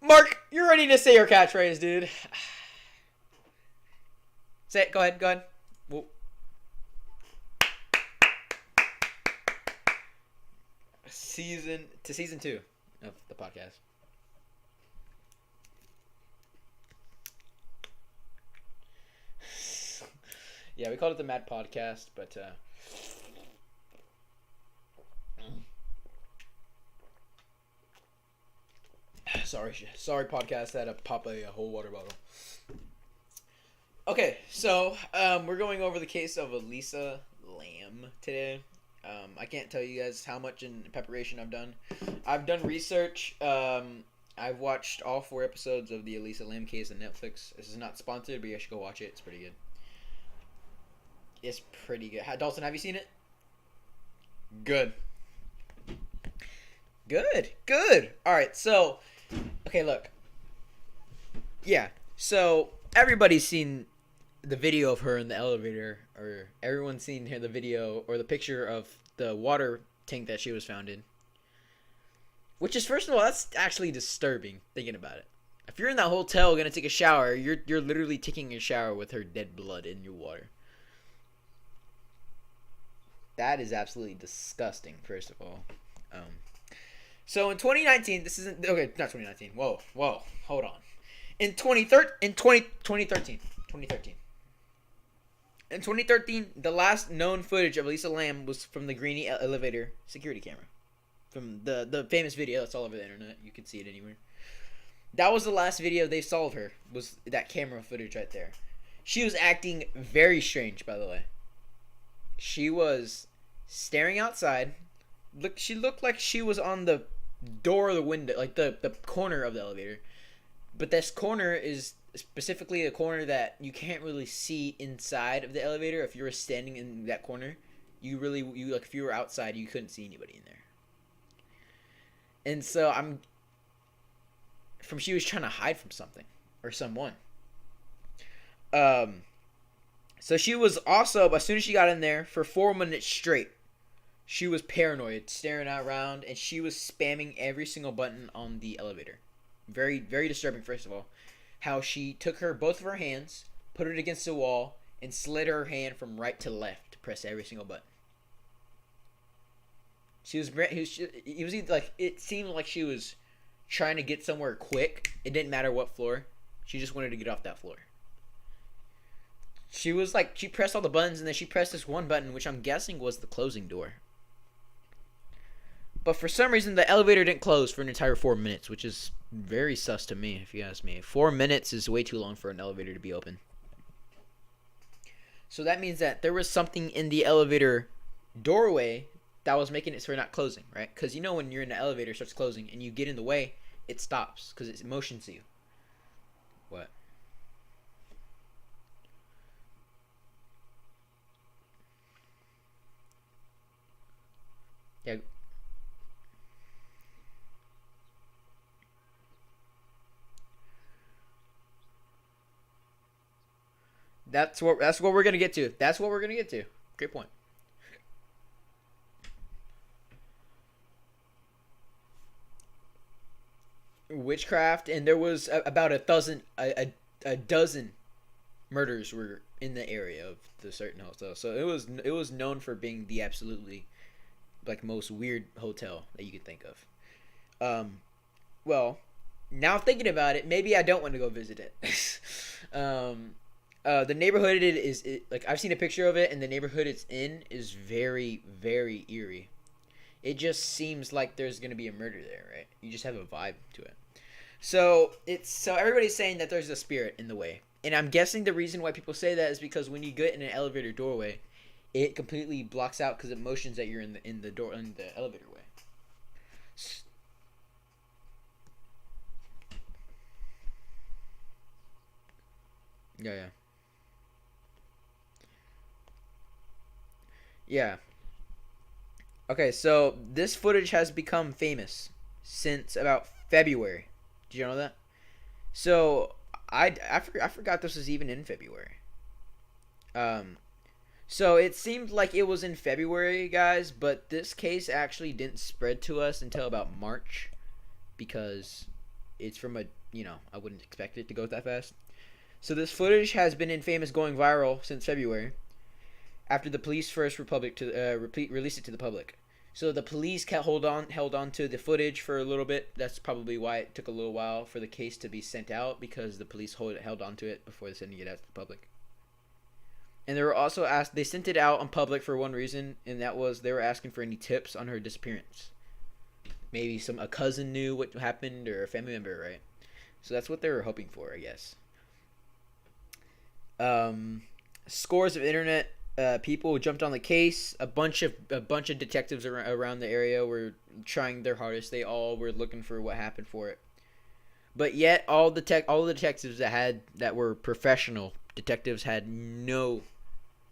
Mark, you're ready to say your catchphrase, dude. Say it. Go ahead. Go ahead. Whoa. Season 2 of the podcast. Yeah, we called it the Mad Podcast, but sorry, podcast. I had to pop a whole water bottle. Okay, so we're going over the case of Elisa Lam today. I can't tell you guys how much in preparation I've done. I've done research. I've watched all 4 episodes of the Elisa Lam case on Netflix. This is not sponsored, but you should go watch it. It's pretty good. It's pretty good. Dalton, have you seen it? Good. Good. All right, so, okay, look. Yeah, so everybody's seen the video of her in the elevator, or everyone's seen here the video or the picture of the water tank that she was found in. Which is, first of all, that's actually disturbing, thinking about it. If you're in that hotel gonna take a shower, you're literally taking a shower with her dead blood in your water. That is absolutely disgusting, first of all. So in 2019, this isn't... Okay, not 2019. Whoa, hold on. In 2013. In 2013, the last known footage of Elisa Lam was from the Greenie elevator security camera. From the famous video that's all over the internet. You can see it anywhere. That was the last video they saw of her, was that camera footage right there. She was acting very strange, by the way. She was staring outside. She looked like she was on the door of the window, like the corner of the elevator. But this corner is specifically a corner that you can't really see inside of the elevator. If you were standing in that corner, you like, if you were outside, you couldn't see anybody in there. And so she was trying to hide from something or someone. So she was also, as soon as she got in there, for 4 minutes straight, she was paranoid, staring around, and she was spamming every single button on the elevator. Very, very disturbing, first of all. How she took both of her hands, put it against the wall, and slid her hand from right to left to press every single button. It seemed like she was trying to get somewhere quick. It didn't matter what floor. She just wanted to get off that floor. She pressed all the buttons, and then she pressed this one button, which I'm guessing was the closing door. But for some reason, the elevator didn't close for an entire 4 minutes, which is very sus to me, if you ask me. 4 minutes is way too long for an elevator to be open. So that means that there was something in the elevator doorway that was making it so we're not closing, right? Because you know when you're in the elevator, it starts closing, and you get in the way, it stops, because it motions you. What? Yeah. That's what we're gonna get to. That's what we're gonna get to. Great point. Witchcraft, and there was about a dozen murders were in the area of the certain hotel. So it was known for being the absolutely like most weird hotel that you could think of. Well, now thinking about it, maybe I don't want to go visit it. The neighborhood like I've seen a picture of it, and the neighborhood it's in is very, very eerie. It just seems like there's gonna be a murder there, right? You just have a vibe to it. So everybody's saying that there's a spirit in the way, and I'm guessing the reason why people say that is because when you get in an elevator doorway, it completely blocks out because it motions that you're in the elevator way. Yeah. Okay, so this footage has become famous since about February. Did you know that? So I forgot this was even in February. So it seemed like it was in February, guys, but this case actually didn't spread to us until about March, because it's from I wouldn't expect it to go that fast. So this footage has been in famous going viral since February, after the police first released it to the public. So the police held on to the footage for a little bit. That's probably why it took a little while for the case to be sent out, because the police held on to it before sending it out to the public. And they were also asked. They sent it out on public for one reason, and that was they were asking for any tips on her disappearance. Maybe a cousin knew what happened, or a family member, right? So that's what they were hoping for, I guess. Um, Scores of internet people jumped on the case. A bunch of detectives around the area were trying their hardest. They all were looking for what happened for it. But yet, all the detectives that were professional detectives had no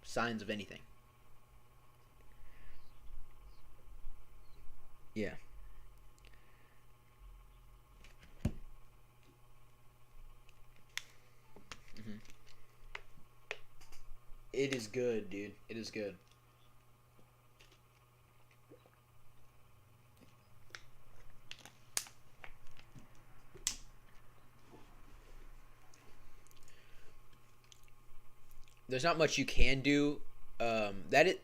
signs of anything. Yeah. Hmm. It is good, dude. It is good. There's not much you can do. That it.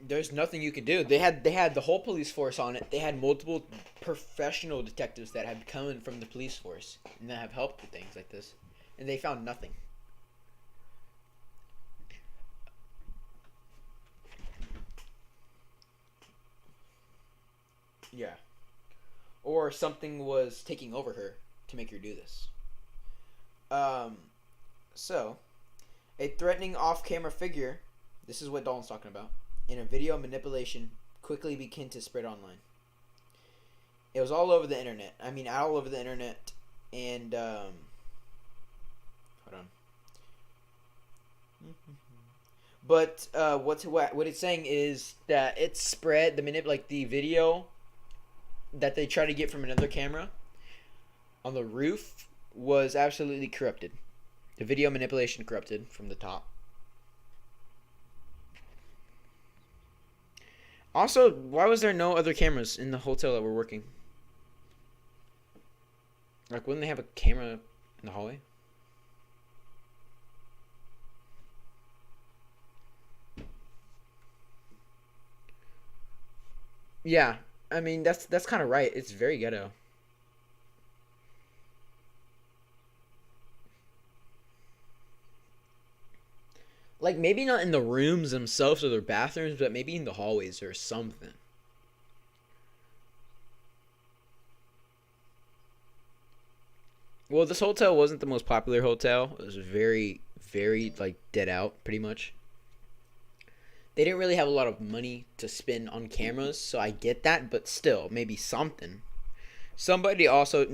There's nothing you could do. They had the whole police force on it. They had multiple professional detectives that had come in from the police force and that have helped with things like this, and they found nothing. Yeah. Or something was taking over her to make her do this. Um. So, a threatening off-camera figure. This is what Dalton's talking about. In a video manipulation quickly began to spread online. It was all over the internet. I mean, all over the internet. And hold on. But what it's saying is that it spread the video that they try to get from another camera on the roof was absolutely corrupted. The video manipulation corrupted from the top. Also, why was there no other cameras in the hotel that were working? Like, wouldn't they have a camera in the hallway? Yeah, I mean that's kind of right. It's very ghetto. Like maybe not in the rooms themselves or their bathrooms, but maybe in the hallways or something. Well, this hotel wasn't the most popular hotel. It was very, very like dead out, pretty much. They didn't really have a lot of money to spend on cameras, so I get that, but still, maybe something. Nobody also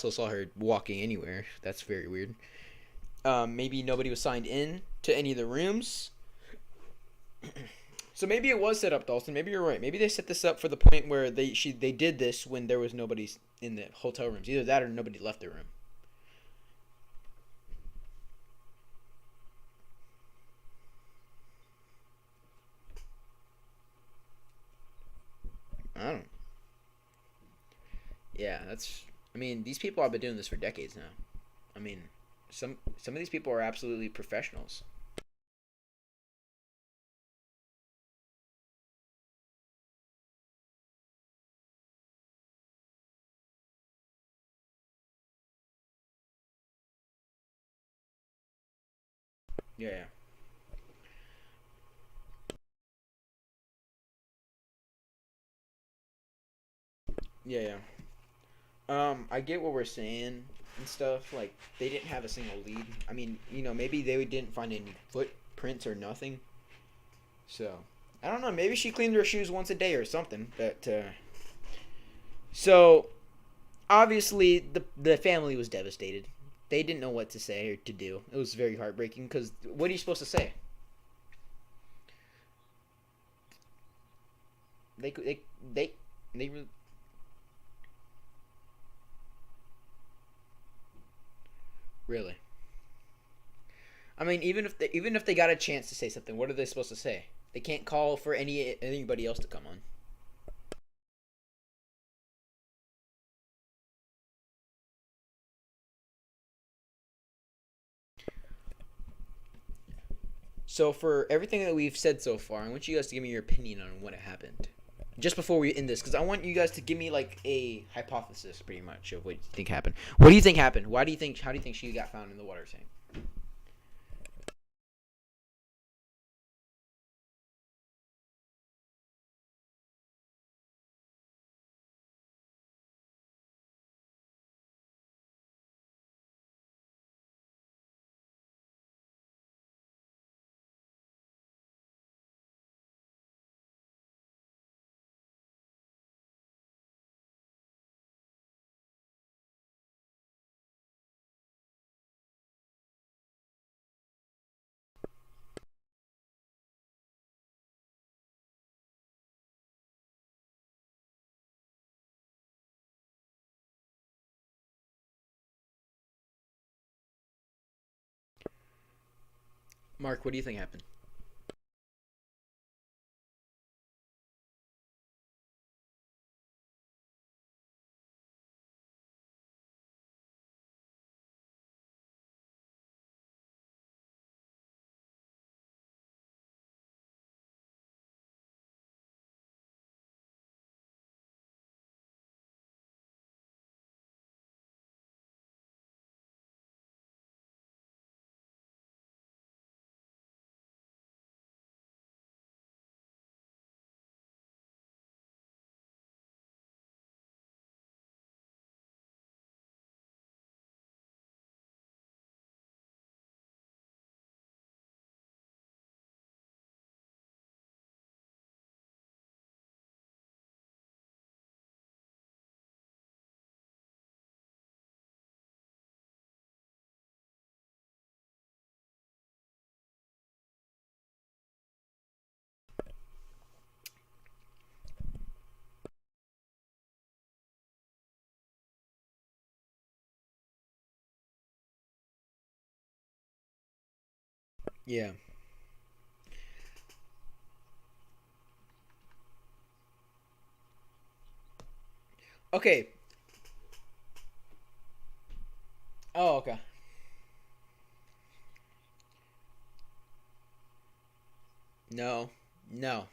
saw her walking anywhere. That's very weird. Maybe nobody was signed in to any of the rooms. So maybe it was set up, Dalton. Maybe you're right. Maybe they set this up for the point where they did this when there was nobody in the hotel rooms. Either that or nobody left the room. I don't. Yeah, that's. I mean, these people have been doing this for decades now. I mean, some of these people are absolutely professionals. Yeah, yeah, yeah. I get what we're saying and stuff. Like they didn't have a single lead. I mean, maybe they didn't find any footprints or nothing. So I don't know. Maybe she cleaned her shoes once a day or something. But so obviously the family was devastated. They didn't know what to say or to do. It was very heartbreaking because what are you supposed to say? They they they really. I mean, even if they got a chance to say something, what are they supposed to say? They can't call for anybody else to come on. So for everything that we've said so far, I want you guys to give me your opinion on what happened. Just before we end this, because I want you guys to give me like a hypothesis, pretty much, of what you think happened. What do you think happened? Why do you think? How do you think she got found in the water tank? Mark, what do you think happened? Yeah. Okay. Oh, okay. No. No.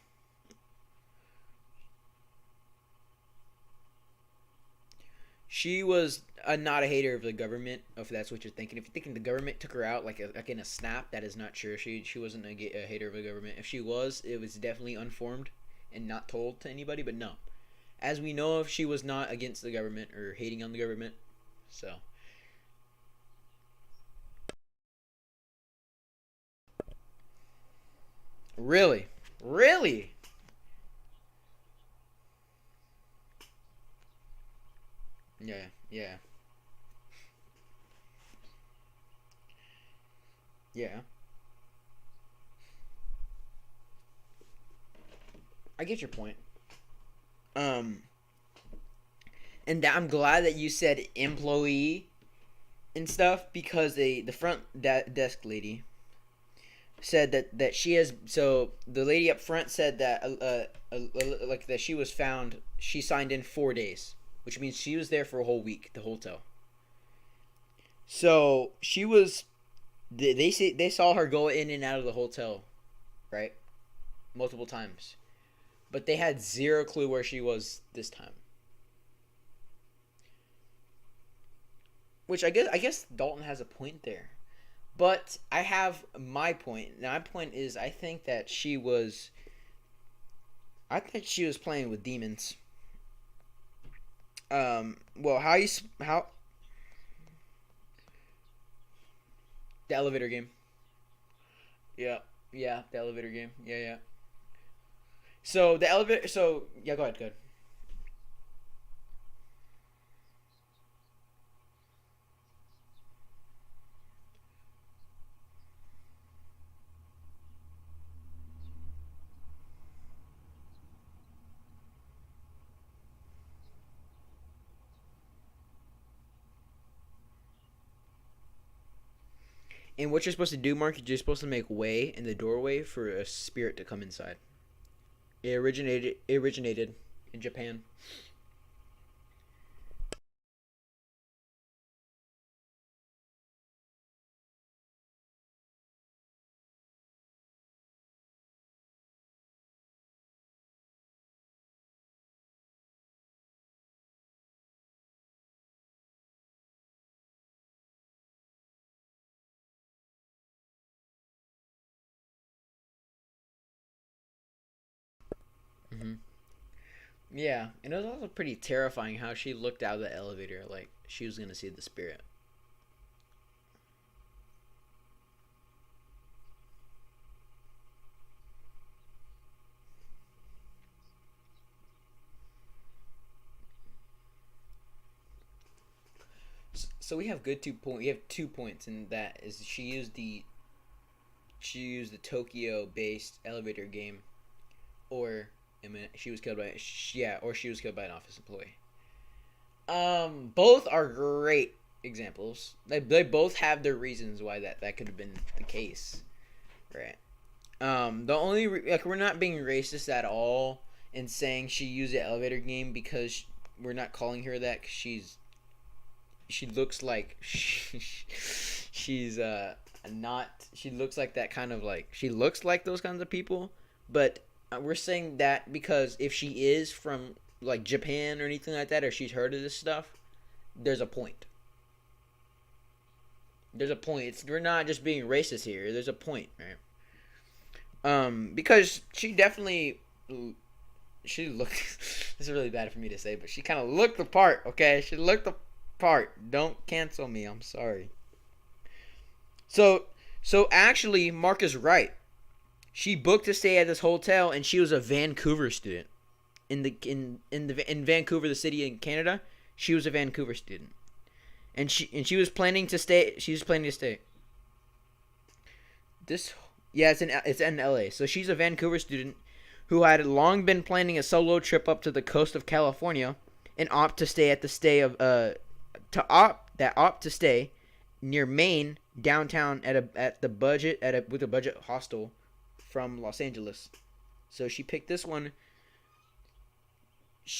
She was not a hater of the government. If that's what you're thinking, if you're thinking the government took her out like in a snap, that is not true. She wasn't a hater of the government. If she was, it was definitely unformed and not told to anybody. But no, as we know of, she was not against the government or hating on the government. So really, really, yeah, yeah, yeah. I get your point. Um, and I'm glad that you said employee and stuff because the front desk lady said that she has, so the lady up front said that like that she was found, she signed in 4 days, which means she was there for a whole week, the hotel. So she was, they say they saw her go in and out of the hotel, right, multiple times, but they had zero clue where she was this time. Which I guess Dalton has a point there. But I have my point. Now, my point is, I think she was playing with demons. Well, how the elevator game? Yeah, yeah, the elevator game. Yeah, yeah. So the elevator. So yeah, go ahead, go ahead. And what you're supposed to do, Mark, is you're supposed to make way in the doorway for a spirit to come inside. It originated in Japan. Hmm. Yeah, and it was also pretty terrifying how she looked out of the elevator like she was gonna see the spirit. So we have good 2 point. We have 2 points, and that is she used the Tokyo-based elevator game, or I mean, she was killed by yeah, or she was killed by an office employee. Both are great examples. They both have their reasons why that could have been the case, right? The only like we're not being racist at all in saying she used the elevator game because we're not calling her that. 'Cause she looks like she's not she looks like that kind of like she looks like those kinds of people, but we're saying that because if she is from like Japan or anything like that, or she's heard of this stuff, there's a point. There's a point. We're not just being racist here. There's a point, right? Because she definitely she looked. This is really bad for me to say, but she kind of looked the part. Okay, she looked the part. Don't cancel me. I'm sorry. So so actually, Mark is right. She booked to stay at this hotel, and she was a Vancouver student in Vancouver, the city in Canada. She was a Vancouver student, and she was planning to stay. She was planning to stay. This yeah, it's in L.A. So she's a Vancouver student who had long been planning a solo trip up to the coast of California, and opt to stay near Maine downtown with a budget hostel from Los Angeles. So she picked this one.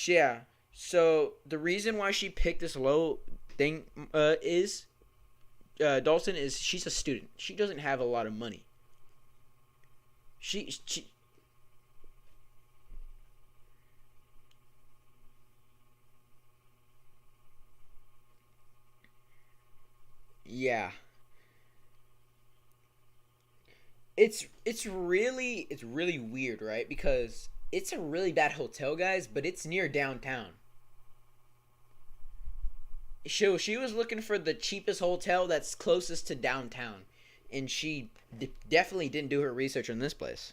Yeah. So the reason why she picked this low thing is Dalton is she's a student. She doesn't have a lot of money. She yeah. It's really weird, right? Because it's a really bad hotel, guys, but it's near downtown. She was looking for the cheapest hotel that's closest to downtown, and she definitely didn't do her research on this place.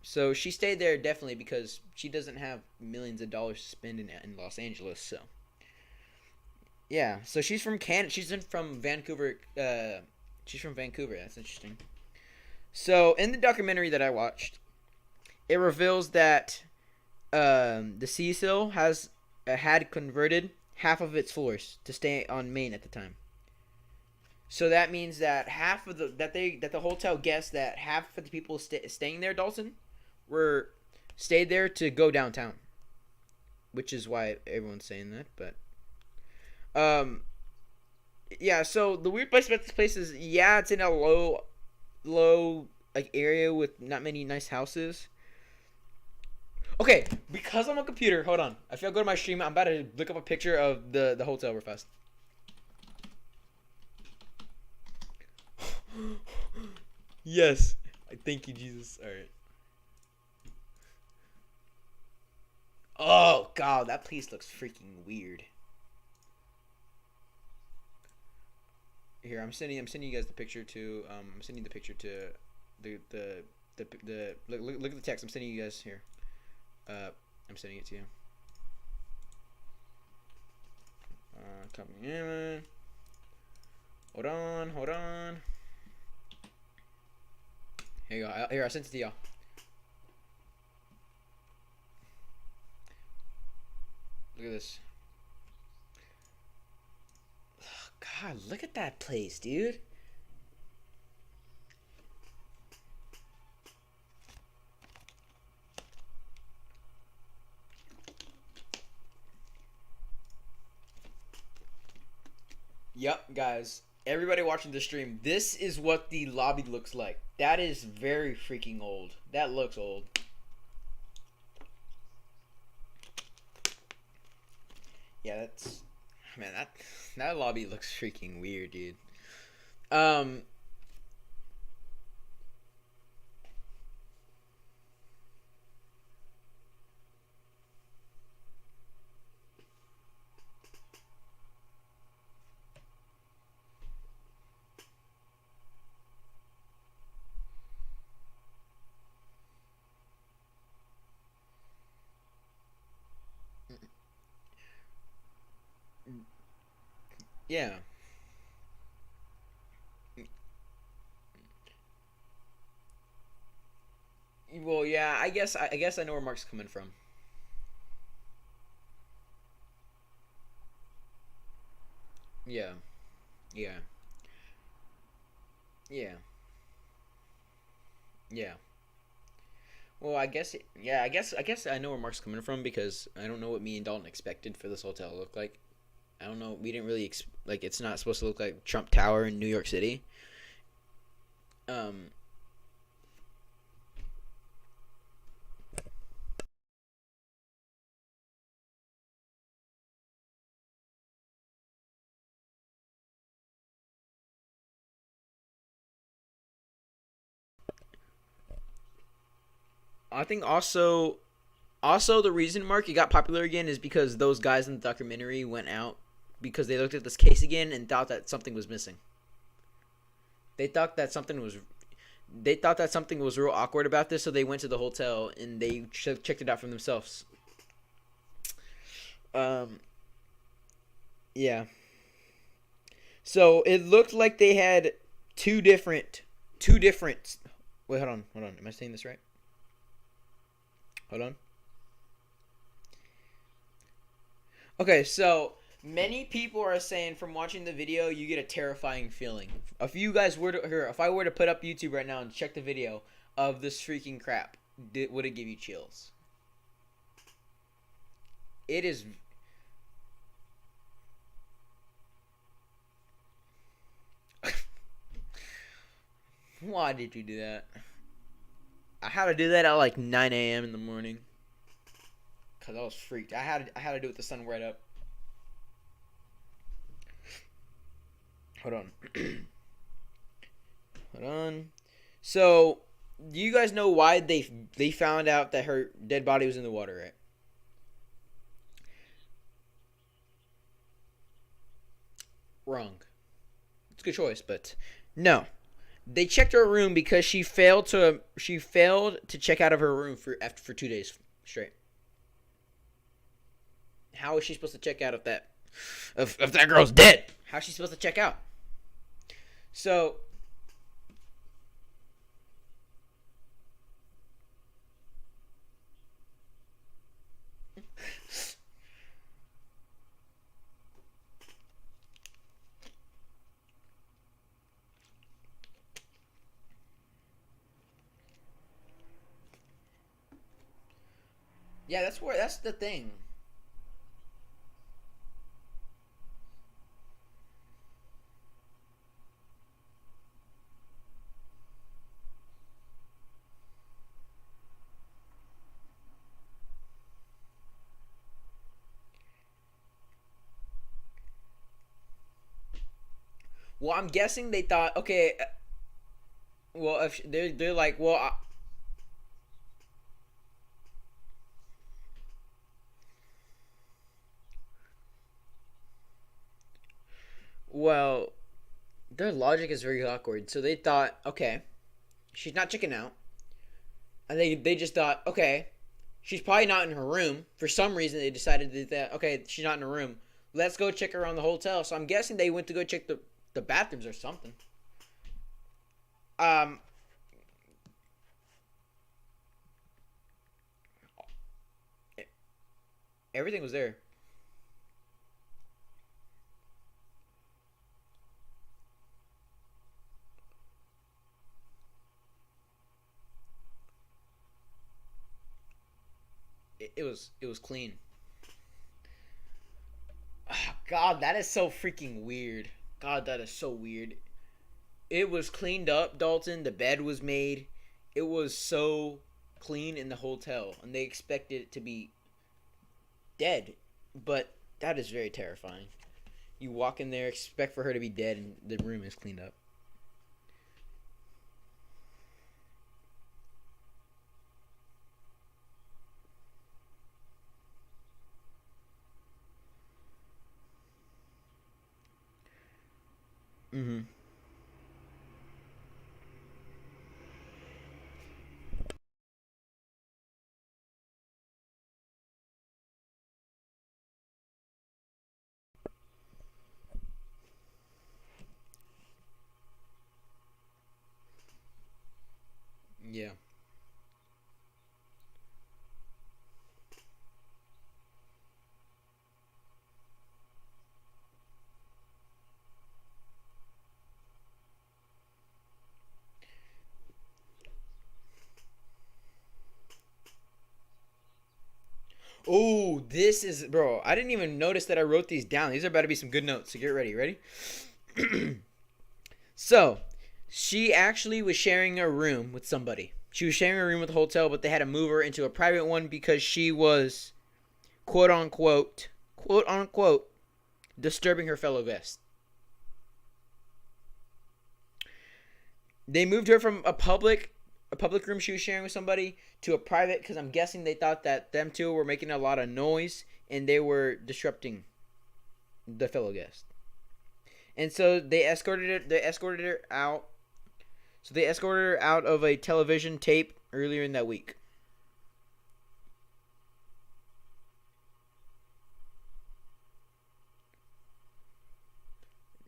So she stayed there definitely because she doesn't have millions of dollars to spend in Los Angeles. So yeah, so she's from Canada. From Vancouver. She's from Vancouver. That's interesting. So in the documentary that I watched, it reveals that the Cecil had converted half of its floors to stay on Main at the time. So that means that the hotel guessed that half of the people staying there, Dalton, were stayed there to go downtown, which is why everyone's saying that. But um, yeah. So the weird place about this place is yeah, it's in a low like area with not many nice houses. Okay, because I'm on a computer, hold on. If I go to my stream, I'm about to look up a picture of the hotel real fast. Yes. Thank you, Jesus. All right. Oh God, that place looks freaking weird. Here, I'm sending you guys the picture to I'm sending the picture to the look at the text. I'm sending you guys here. Uh, I'm sending it to you. Copy in. Hold on. Here you go. Here, I sent it to y'all. Look at this. God, look at that place, dude. Yep, guys. Everybody watching the stream, this is what the lobby looks like. That is very freaking old. That looks old. Yeah, that's man, that lobby looks freaking weird, dude. Um yeah. Well, yeah, I guess I know where Mark's coming from. Yeah. Yeah. Yeah. Yeah. Well, I guess I know where Mark's coming from because I don't know what me and Dalton expected for this hotel to look like. I don't know. We didn't really like. It's not supposed to look like Trump Tower in New York City. Um, I think also the reason Mark it got popular again is because those guys in the documentary went out because they looked at this case again and thought that something was missing. They thought that something was they thought that something was real awkward about this, so they went to the hotel and they checked it out for themselves. Um, yeah. So it looked like they had two different. Wait, hold on. Am I saying this right? Hold on. Okay, so many people are saying from watching the video, you get a terrifying feeling. If you guys were to, here, if I were to put up YouTube right now and check the video of this freaking crap, would it give you chills? It is. Why did you do that? I had to do that at like 9 a.m. in the morning because I was freaked. I had to do it with the sun right up. Hold on. Hold on. So, do you guys know why they found out that her dead body was in the water, right? Wrong. It's a good choice, but no. They checked her room because she failed to check out of her room for 2 days straight. How is she supposed to check out if that girl's dead? How's she supposed to check out? So yeah, that's the thing. Well, I'm guessing they thought, okay, well, if they're like, well, well, their logic is very awkward. So they thought, okay, she's not checking out, and they just thought, okay, she's probably not in her room. For some reason, they decided that okay, she's not in her room. Let's go check around the hotel. So I'm guessing they went to go check the bathrooms or something. Um, everything was there. it was clean. Oh, God, that is so freaking weird. God, that is so weird. It was cleaned up, Dalton. The bed was made. It was so clean in the hotel, and they expected it to be dead. But that is very terrifying. You walk in there, expect for her to be dead, and the room is cleaned up. Mm-hmm. Yeah. Oh, this is, bro. I didn't even notice that I wrote these down. These are about to be some good notes. So get ready. Ready? So, she actually was sharing a room with somebody. She was sharing a room with a hotel, but they had to move her into a private one because she was quote unquote, disturbing her fellow guests. They moved her from a public room she was sharing with somebody to a private because I'm guessing they thought that them two were making a lot of noise and they were disrupting the fellow guest. And so they escorted her out. So they escorted her out of a television tape earlier in that week.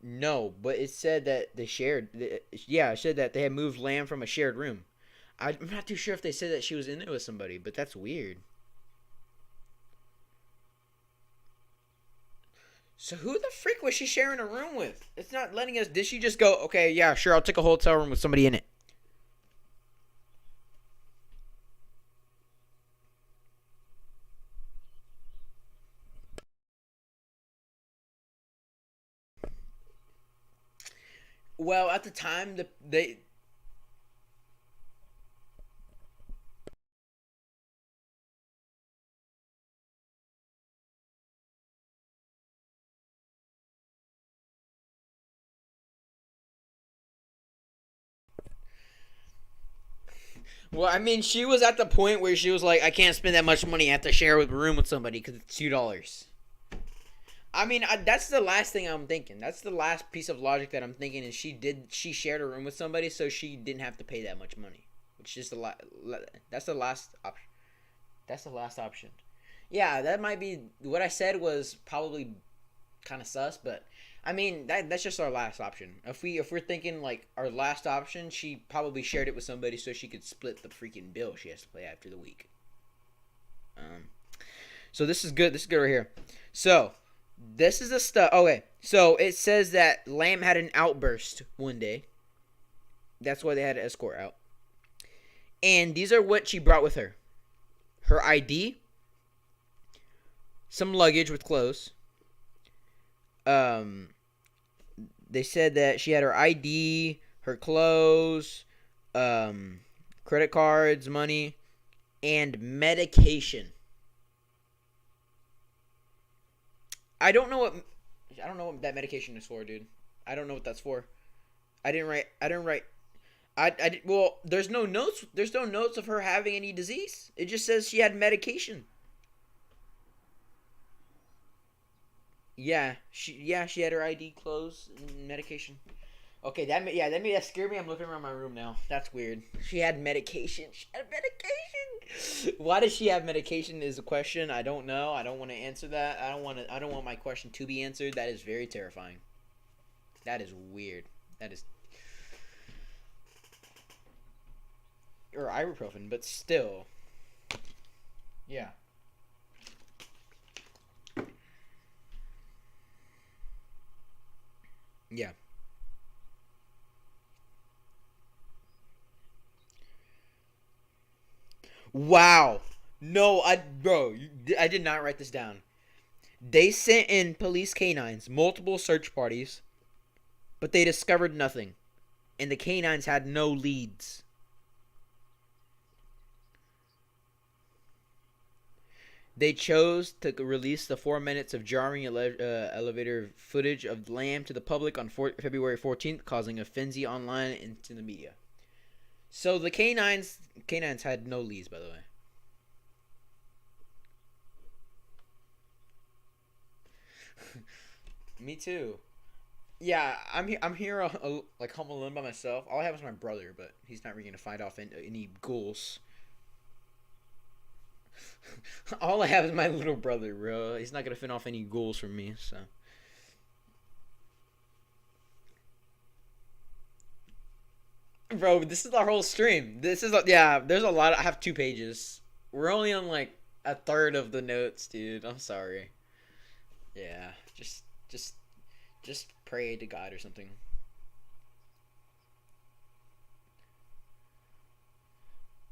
No, but it said that they shared. Yeah, it said that they had moved Lamb from a shared room. I'm not too sure if they said that she was in there with somebody, but that's weird. So who the freak was she sharing a room with? It's not letting us. Did she just go, okay, yeah, sure, I'll take a hotel room with somebody in it? Well, at the time, they. Well, I mean, she was at the point where she was like, I can't spend that much money. I have to share a room with somebody because it's $2. I mean, that's the last thing I'm thinking. That's the last piece of logic that I'm thinking is she shared a room with somebody, so she didn't have to pay that much money, which is that's the last option. That's the last option. Yeah, that might be what I said was probably kind of sus, but I mean that's just our last option. If we're thinking like our last option, she probably shared it with somebody so she could split the freaking bill she has to pay after the week. Um, so this is good. This is good right here. So this is the stuff. Okay, so it says that Lamb had an outburst one day. That's why they had to escort out. And these are what she brought with her: her ID, some luggage with clothes. Um, they said that she had her ID, her clothes, um, credit cards, money, and medication. I don't know what I don't know what that medication is for, dude. I don't know what that's for. I didn't write. I didn't write. Well, there's no notes. There's no notes of her having any disease. It just says she had medication. Yeah, she had her ID, clothes, and medication. Okay, that scared me. I'm looking around my room now. That's weird. She had medication. She had medication. Why does she have medication? Is a question. I don't know. I don't want to answer that. I don't want to. I don't want my question to be answered. That is very terrifying. That is weird. That is or ibuprofen, but still. Yeah. Yeah. Wow. No, I did not write this down. They sent in police canines, multiple search parties, but they discovered nothing, and the canines had no leads. They chose to release the 4 minutes of jarring elevator footage of Lamb to the public on February 14th, causing a frenzy online and to the media. So the canines had no leads, by the way. Me too. Yeah, I'm here like home alone by myself. All I have is my brother, but he's not really gonna fight off any ghouls. All I have is my little brother, bro. He's not gonna fend off any ghouls from me. So, bro, this is our whole stream. Yeah. There's a lot. I have 2 pages. We're only on like a third of the notes, dude. I'm sorry. Yeah, just just pray to God or something.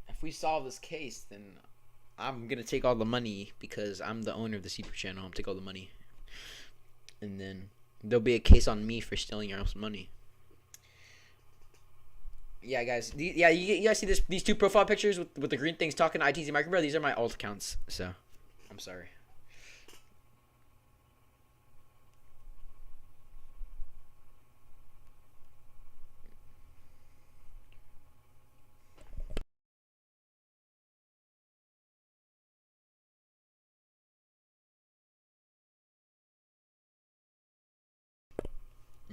If we solve this case, then I'm gonna take all the money because I'm the owner of the secret channel. I'm take all the money, and then there'll be a case on me for stealing your money. Yeah, guys. You guys see these 2 profile pictures with the green things talking to ITZ Micro? These are my alt accounts, so I'm sorry.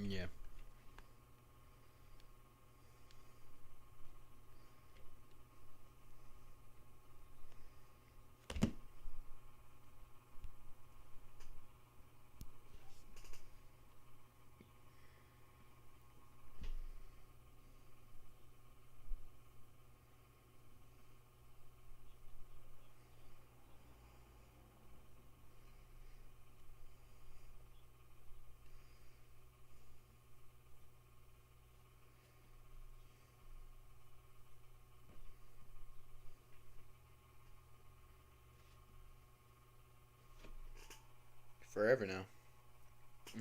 Yeah. Forever now. Hmm.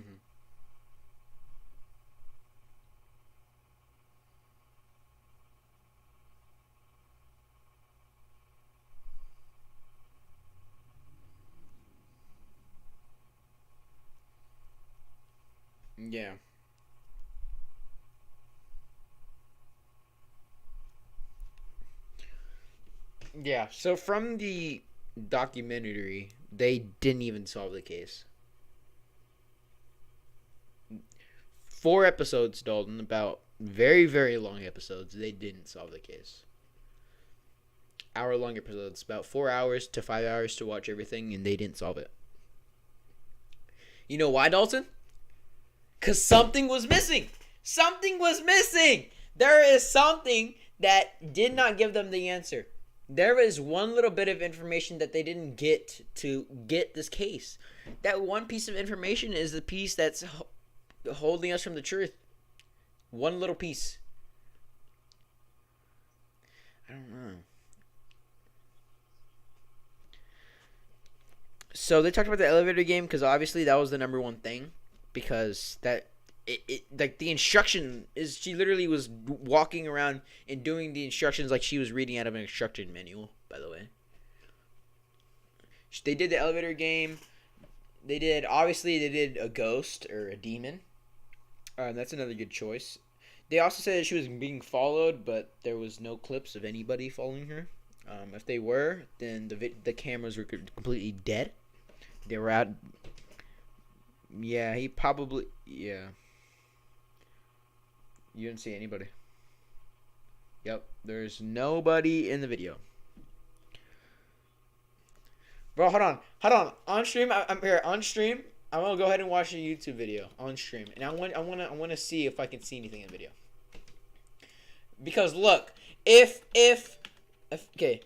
Yeah. Yeah. So from the documentary, they didn't even solve the case. 4 episodes, Dalton, about very, very long episodes. They didn't solve the case. Hour-long episodes, about 4 hours to 5 hours to watch everything, and they didn't solve it. You know why, Dalton? Because something was missing. Something was missing. There is something that did not give them the answer. There is one little bit of information that they didn't get to get this case. That one piece of information is the piece that's holding us from the truth. One little piece. I don't know. So they talked about the elevator game because obviously that was the number one thing, because that it like the instruction is, she literally was walking around and doing the instructions like she was reading out of an instruction manual. By the way, they did the elevator game. They did a ghost or a demon. That's another good choice. They also said that she was being followed, but there was no clips of anybody following her. If they were, then the cameras were completely dead. They were out. Yeah, he probably. Yeah. You didn't see anybody. Yep, there's nobody in the video. Bro, hold on. On stream, I'm here. On stream, I'm gonna go ahead and watch a YouTube video on stream, and I want to see if I can see anything in the video. Because look, if okay,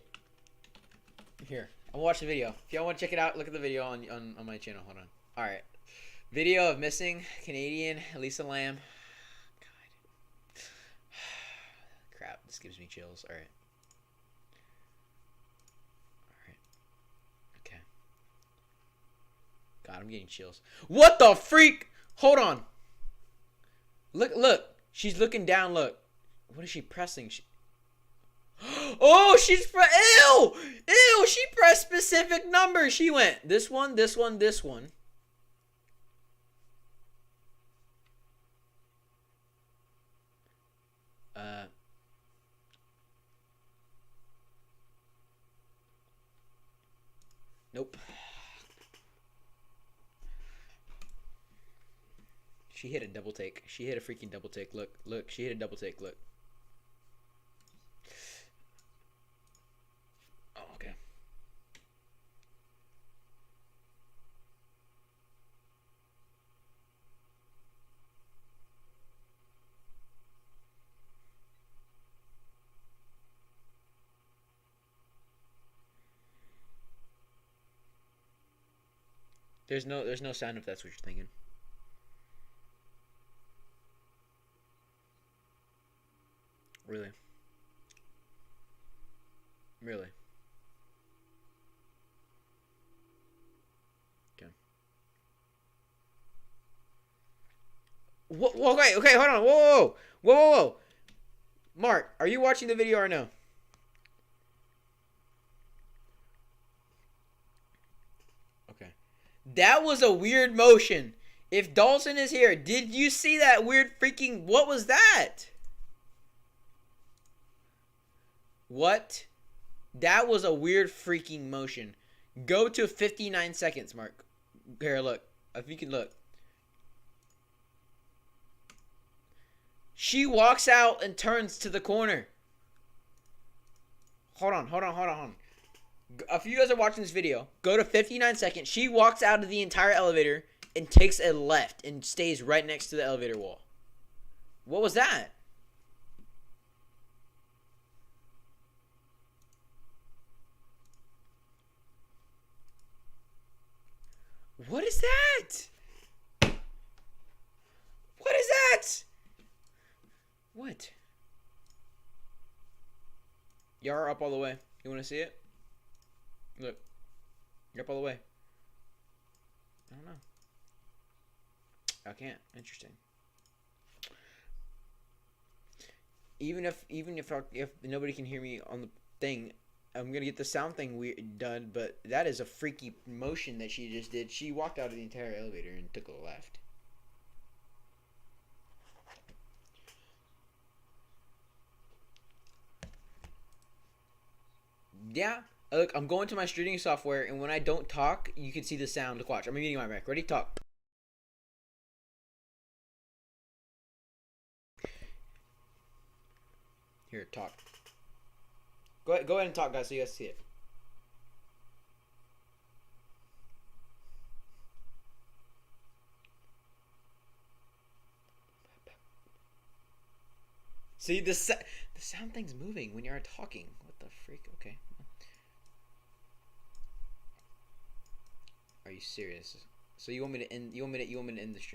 here, I'm gonna watch the video. If y'all want to check it out, look at the video on my channel. Hold on. All right, video of missing Canadian Elisa Lamb. God, crap, this gives me chills. All right. God, I'm getting chills. What the freak? Hold on. Look. She's looking down. Look. What is she pressing? Oh, ew! Ew, she pressed specific numbers. She went this one, this one, this one. Nope. She hit a double take. She hit a freaking double take. Look. She hit a double take. Look. Oh, okay. There's no sound if that's what you're thinking. Really? Really? Okay. Okay, hold on. Whoa. Mark, are you watching the video or no? Okay. That was a weird motion. If Dawson is here, did you see that weird freaking... What was that? What? That was a weird freaking motion. Go to 59 seconds, Mark. Here, look. If you can look. She walks out and turns to the corner. Hold on. If you guys are watching this video, go to 59 seconds. She walks out of the entire elevator and takes a left and stays right next to the elevator wall. What was that? What is that? What is that? What? You're up all the way. You want to see it? Look. You're up all the way. I don't know. I can't. Interesting. Even if nobody can hear me on the thing, I'm gonna get the sound thing done. But that is a freaky motion that she just did. She walked out of the entire elevator and took a left. Yeah. Look, I'm going to my streaming software, and when I don't talk, you can see the sound. Look, watch. I'm muting my mic. Ready? Talk. Here, talk. Go ahead and talk, guys, so you guys see it. See, the sound thing's moving when you're talking. What the freak? Okay. Are you serious? So you want me to end? You want me to end the stream?